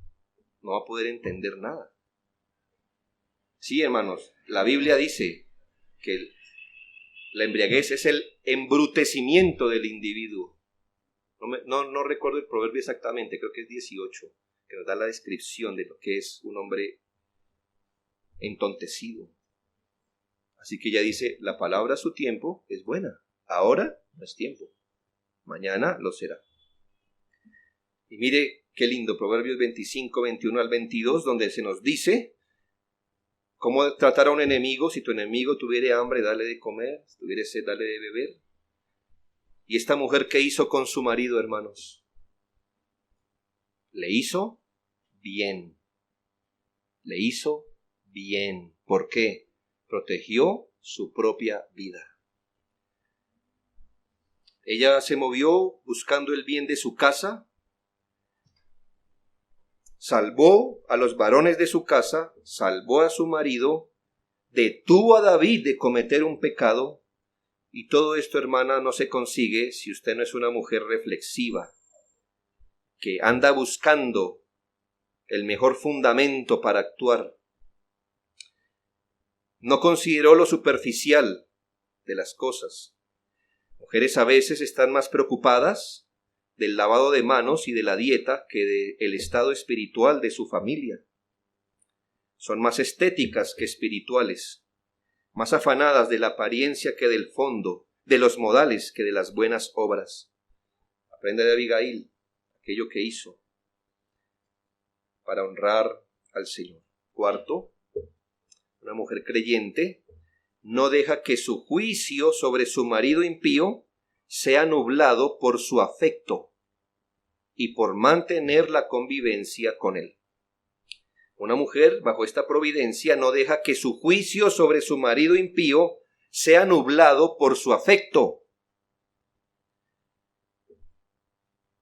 no va a poder entender nada. Sí, hermanos, la Biblia dice que la embriaguez es el embrutecimiento del individuo. No recuerdo el proverbio exactamente, creo que es 18, que nos da la descripción de lo que es un hombre entontecido. Así que ella dice, la palabra a su tiempo es buena, ahora no es tiempo, mañana lo será. Y mire qué lindo, Proverbios 25, 21 al 22, donde se nos dice cómo tratar a un enemigo. Si tu enemigo tuviere hambre, dale de comer, si tuviere sed, dale de beber. Y esta mujer, ¿qué hizo con su marido, hermanos? Le hizo bien. Le hizo bien. ¿Por qué? Protegió su propia vida. Ella se movió buscando el bien de su casa, salvó a los varones de su casa, salvó a su marido, detuvo a David de cometer un pecado. Y todo esto, hermana, no se consigue si usted no es una mujer reflexiva, que anda buscando el mejor fundamento para actuar. No consideró lo superficial de las cosas. Mujeres a veces están más preocupadas del lavado de manos y de la dieta que del estado espiritual de su familia. Son más estéticas que espirituales, más afanadas de la apariencia que del fondo, de los modales que de las buenas obras. Aprende de Abigail aquello que hizo para honrar al Señor. Cuarto, una mujer creyente no deja que su juicio sobre su marido impío sea nublado por su afecto y por mantener la convivencia con él. Una mujer bajo esta providencia no deja que su juicio sobre su marido impío sea nublado por su afecto,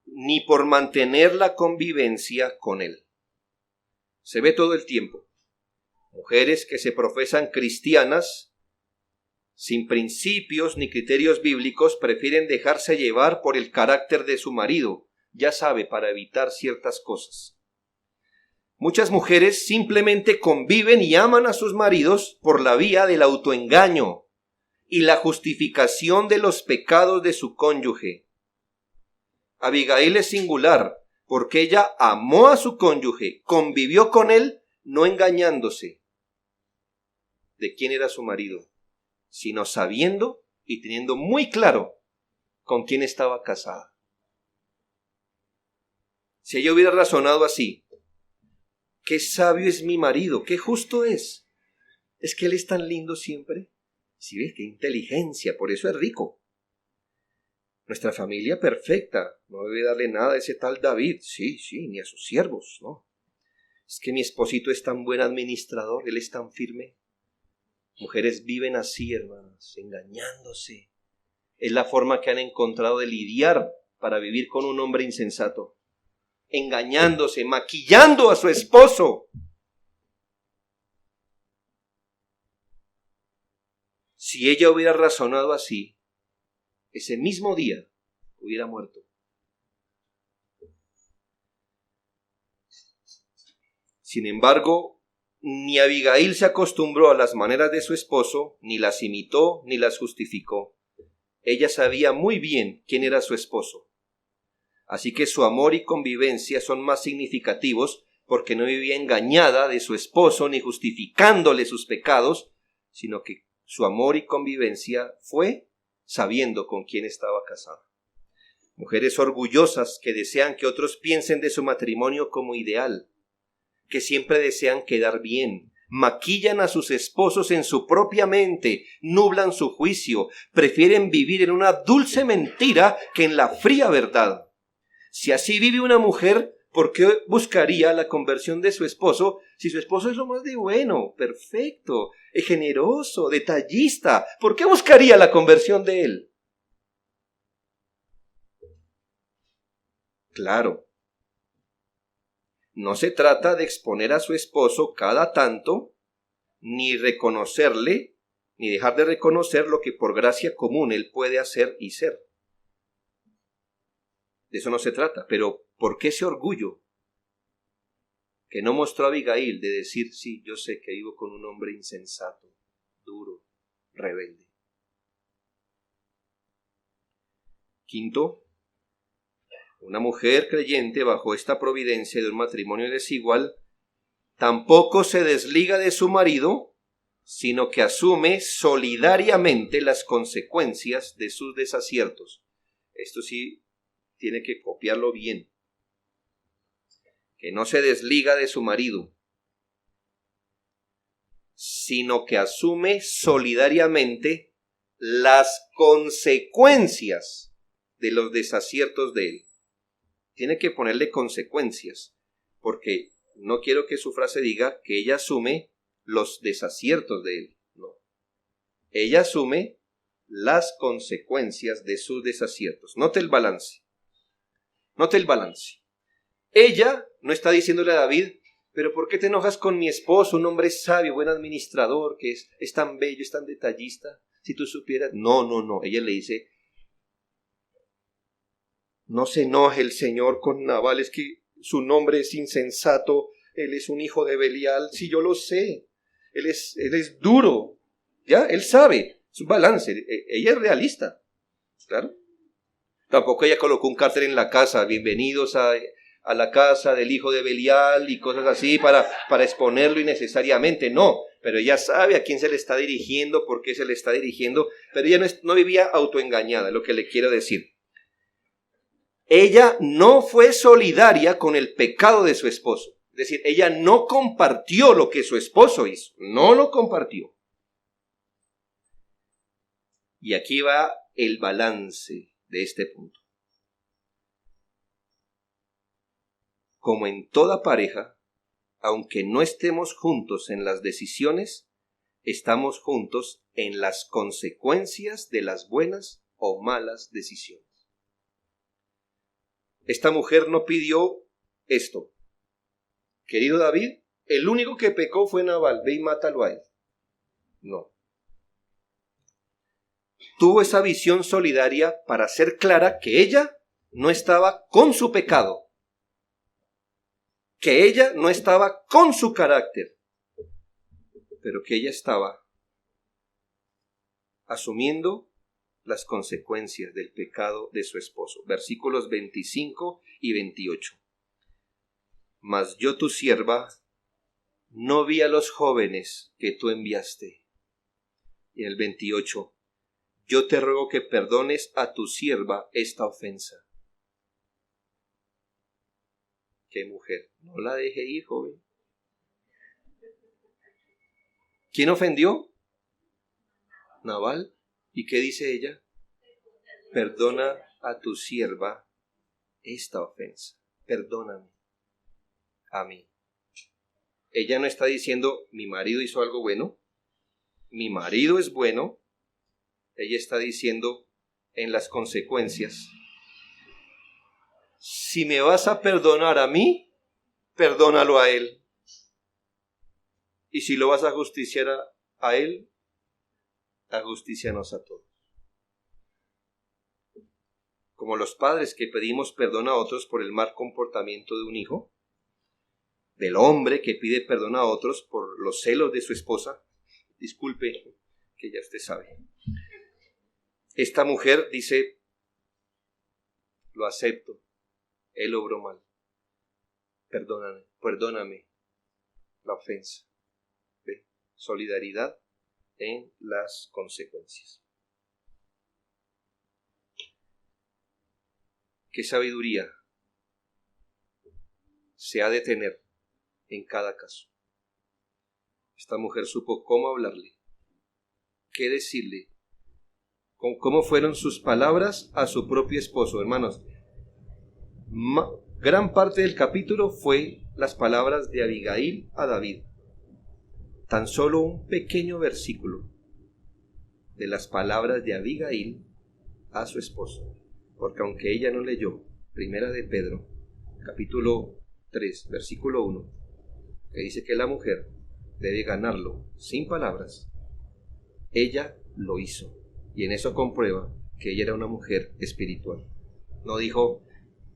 ni por mantener la convivencia con él. Se ve todo el tiempo. Mujeres que se profesan cristianas, sin principios ni criterios bíblicos, prefieren dejarse llevar por el carácter de su marido, ya sabe, para evitar ciertas cosas. Muchas mujeres simplemente conviven y aman a sus maridos por la vía del autoengaño y la justificación de los pecados de su cónyuge. Abigail es singular porque ella amó a su cónyuge, convivió con él, no engañándose de quién era su marido, sino sabiendo y teniendo muy claro con quién estaba casada. Si ella hubiera razonado así, qué sabio es mi marido, qué justo es que él es tan lindo siempre. Si ves, qué inteligencia, por eso es rico. Nuestra familia perfecta, no debe darle nada a ese tal David, sí, ni a sus siervos, no. Es que mi esposito es tan buen administrador, él es tan firme. Mujeres viven así, hermanas, engañándose. Es la forma que han encontrado de lidiar para vivir con un hombre insensato. Engañándose, maquillando a su esposo. Si ella hubiera razonado así, ese mismo día hubiera muerto. Sin embargo, ni Abigail se acostumbró a las maneras de su esposo, ni las imitó, ni las justificó. Ella sabía muy bien quién era su esposo. Así que su amor y convivencia son más significativos porque no vivía engañada de su esposo ni justificándole sus pecados, sino que su amor y convivencia fue sabiendo con quién estaba casada. Mujeres orgullosas que desean que otros piensen de su matrimonio como ideal, que siempre desean quedar bien, maquillan a sus esposos en su propia mente, nublan su juicio, prefieren vivir en una dulce mentira que en la fría verdad. Si así vive una mujer, ¿por qué buscaría la conversión de su esposo si su esposo es lo más de bueno, perfecto, generoso, detallista? ¿Por qué buscaría la conversión de él? Claro, no se trata de exponer a su esposo cada tanto, ni reconocerle, ni dejar de reconocer lo que por gracia común él puede hacer y ser. De eso no se trata, pero ¿por qué ese orgullo que no mostró Abigail de decir, sí, yo sé que vivo con un hombre insensato, duro, rebelde? Quinto, una mujer creyente bajo esta providencia de un matrimonio desigual tampoco se desliga de su marido, sino que asume solidariamente las consecuencias de sus desaciertos. Esto sí tiene que copiarlo bien. Que no se desliga de su marido, sino que asume solidariamente las consecuencias de los desaciertos de él. Tiene que ponerle consecuencias, porque no quiero que su frase diga que ella asume los desaciertos de él. No. Ella asume las consecuencias de sus desaciertos. Note el balance. Note el balance. Ella no está diciéndole a David, pero ¿por qué te enojas con mi esposo? Un hombre sabio, buen administrador, que es tan bello, es tan detallista. Si tú supieras. No. Ella le dice, no se enoje el Señor con Nabal, es que su nombre es insensato, él es un hijo de Belial. Sí, yo lo sé. Él es duro. ¿Ya? Él sabe. Es un balance. Ella es realista. Claro. Tampoco ella colocó un cartel en la casa. Bienvenidos a la casa del hijo de Belial y cosas así para exponerlo innecesariamente. No. Pero ella sabe a quién se le está dirigiendo, por qué se le está dirigiendo. Pero ella no vivía autoengañada, es lo que le quiero decir. Ella no fue solidaria con el pecado de su esposo. Es decir, ella no compartió lo que su esposo hizo. No lo compartió. Y aquí va el balance de este punto. Como en toda pareja, aunque no estemos juntos en las decisiones, estamos juntos en las consecuencias de las buenas o malas decisiones. Esta mujer no pidió esto. Querido David, el único que pecó fue Nabal, ve y mátalo a él. No. Tuvo esa visión solidaria para ser clara que ella no estaba con su pecado, que ella no estaba con su carácter, pero que ella estaba asumiendo las consecuencias del pecado de su esposo. Versículos 25 y 28. Mas yo, tu sierva, no vi a los jóvenes que tú enviaste. Y en el 28, yo te ruego que perdones a tu sierva esta ofensa. ¿Qué mujer? No la deje ir, joven. ¿Quién ofendió? Nabal. ¿Y qué dice ella? Perdona a tu sierva esta ofensa. Perdóname a mí. Ella no está diciendo, mi marido hizo algo bueno, mi marido es bueno. Ella está diciendo, en las consecuencias, si me vas a perdonar a mí, perdónalo a él. Y si lo vas a justiciar a él, ajustícianos a todos. Como los padres que pedimos perdón a otros por el mal comportamiento de un hijo, del hombre que pide perdón a otros por los celos de su esposa. Disculpe, que ya usted sabe. Esta mujer dice, lo acepto, él obró mal. Perdóname la ofensa. ¿Ve? Solidaridad en las consecuencias. ¿Qué sabiduría se ha de tener en cada caso? Esta mujer supo cómo hablarle, qué decirle, cómo fueron sus palabras a su propio esposo. Hermanos, gran parte del capítulo fue las palabras de Abigail a David. Tan solo un pequeño versículo de las palabras de Abigail a su esposo. Porque aunque ella no leyó Primera de Pedro, capítulo 3, versículo 1, que dice que la mujer debe ganarlo sin palabras, ella lo hizo. Y en eso comprueba que ella era una mujer espiritual. No dijo,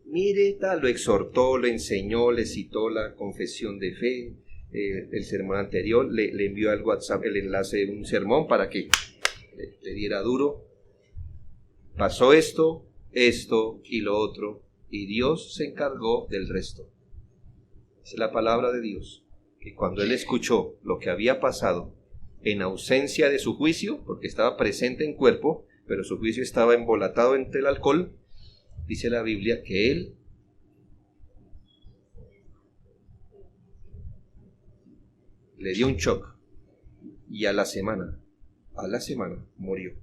mire, tal, lo exhortó, lo enseñó, le citó la confesión de fe, el sermón anterior, le envió al WhatsApp el enlace de un sermón para que le diera duro. Pasó esto y lo otro, y Dios se encargó del resto. Es la palabra de Dios, que cuando él escuchó lo que había pasado, en ausencia de su juicio, porque estaba presente en cuerpo, pero su juicio estaba embolatado entre el alcohol, dice la Biblia que él le dio un shock y a la semana murió.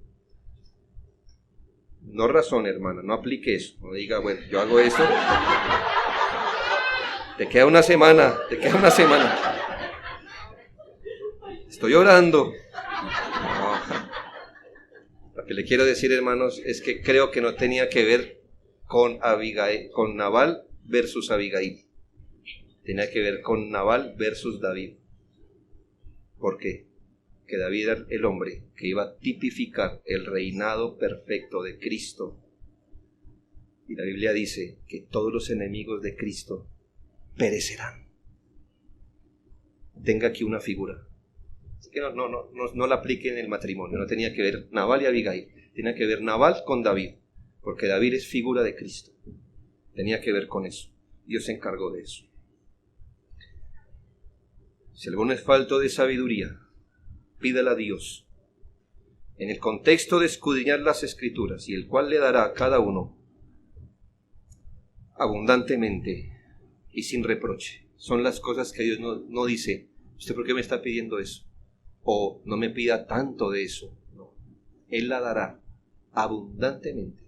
No razón, hermana, no aplique eso, no diga, bueno, yo hago eso, te queda una semana, estoy orando. No. Lo que le quiero decir, hermanos, es que creo que no tenía que ver con Abigail, con Nabal versus Abigail, tenía que ver con Nabal versus David. ¿Por qué? Que David era el hombre que iba a tipificar el reinado perfecto de Cristo. Y la Biblia dice que todos los enemigos de Cristo perecerán. tenga aquí una figura. Así que no la aplique en el matrimonio. No tenía que ver Nabal y Abigail. Tenía que ver Nabal con David, porque David es figura de Cristo. Tenía que ver con eso. Dios se encargó de eso. Si alguno es falto de sabiduría, pídala a Dios, en el contexto de escudriñar las Escrituras, y el cual le dará a cada uno abundantemente y sin reproche. Son las cosas que Dios no dice, ¿usted por qué me está pidiendo eso? O no me pida tanto de eso. No. Él la dará abundantemente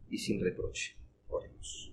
y sin reproche. Oremos.